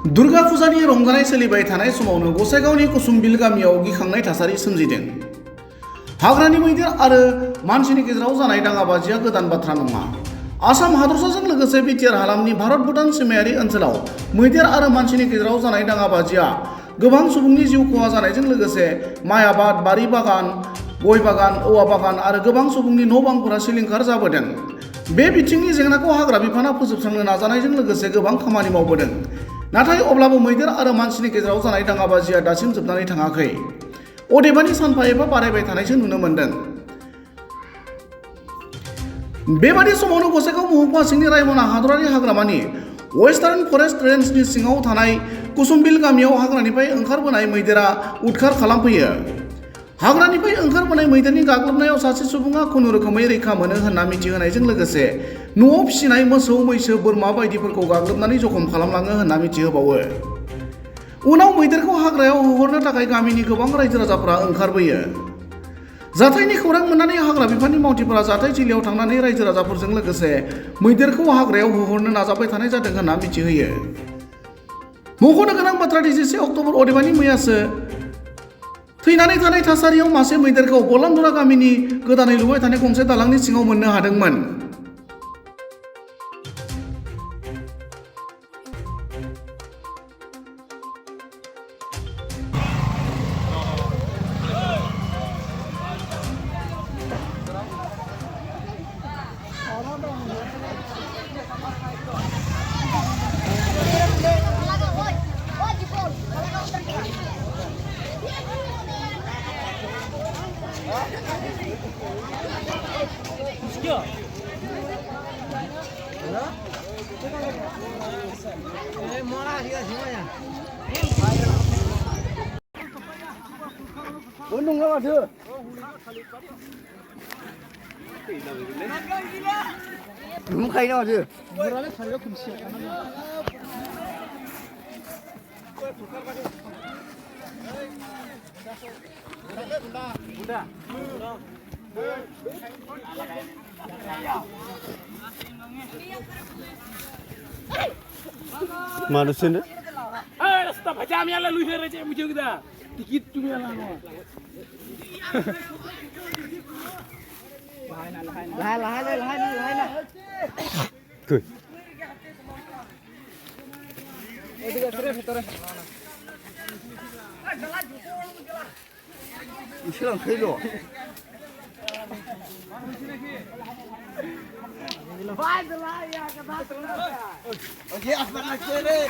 दुर्गा फुजानि रंजानाय सोलिबाय थानाय समावनो गसाइगावनि कुसुमबिल गामियाव गिखांनाय थासारि सोमजिदों। हाग्रानि मैदेर आरो मानसिनि गेजेराव जानाय दाङाबाजिया गोदान बाथ्रा नङा। आसाम हादरसाजों लोगोसे बिटिआर हालामनि भारत-भुटान सिमायारि ओनसोलाव मैदेर आरो मानसिनि गेजेराव जानाय दाङाबाजिया गोबां सुबुंनि जिउ खहा जानायजों लोगोसे माइ आबाद, बारि बागान, गय बागान, औवा बागान आरो गोबां सुबुंनि न' बांफोरा सिलिंखार जाबोदों। बे बिथिंनि जेंनाखौ हाग्रा बिफाना फोजोबस्रांनो नाजानायजों लोगोसे गोबां खामानि मावबोदों। नाथाय अब्लाबो मैदेर आरो मानसिनि गेजेराव जानाय दाङाबाजिया दासिम जोबनानै थाङाखै। अदेबानि सानफा एफा बारायबाय थानायसो नुनो मोन्दों। बेबादि समावनो गसाइगाव महकुमा सिंनि रायमना हादरारि हाग्रामानि वेस्टार्न फरेस्ट रेन्जनि सिङाव थानाय कुसुमबिल गामियाव हाग्रानिफ्राय ओंखारबोनाय मैदेरा उदखार खालामफैयो। हाग्रानिफ्राय ओंखारबोनाय मैदेरनि गाग्लोबनायाव सासे सुबुङा खुनुरोखोमै रैखा मोनो होनना मिथिहोनायजों लोगोसे न'आव फिसिनाय मोसौ, मैसो, बोरमा बायदिफोरखौ गाग्लोबनानै जखम खालामलाङो होनना मिथिहोबावो। उनाव मैदेरखौ हाग्रायाव होहरनो थाखाय गामिनि गोबां रायजो राजाफोरा ओंखारबोयो। जाथायनि खौरां मोननानै हाग्रा बिफाननि मावथिफोरा जाथाय थिलियाव थांनानै रायजो राजाफोरजों लोगोसे मैदेरखौ हाग्रायाव होहरनो नाजाबाय थानाय जादों होनना मिथिहोयो। मख'नो गोनां बाथ्रा दि 11 अक्ट'बर अदेबानि मैयासो थैनानै थानाय थासारियाव मासे मैदेरखौ बलानदरा गामिनि गोदानै लुबाय थानाय गंसे दालांनि सिङाव मोननो हादोंमोन। Untung lah ada. Mukai nak ada. Mana sini? Stop aja mi ala luih aja muncul kita. Dikit cumi ala no. Lahan. Tuh. Isilang kilo. Okey, asman nak ceri.